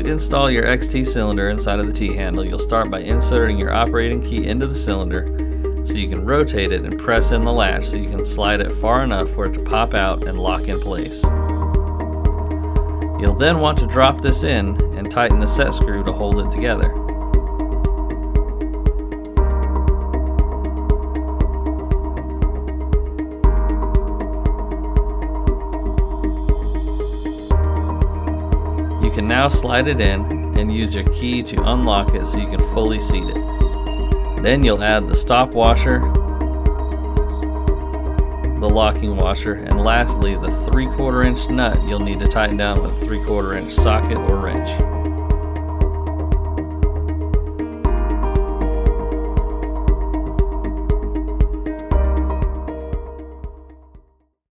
To install your XT cylinder inside of the T-handle, you'll start by inserting your operating key into the cylinder so you can rotate it and press in the latch so you can slide it far enough for it to pop out and lock in place. You'll then want to drop this in and tighten the set screw to hold it together. You can now slide it in and use your key to unlock it so you can fully seat it. Then you'll add the stop washer, the locking washer, and lastly the 3/4 inch nut you'll need to tighten down with a 3/4 inch socket or wrench.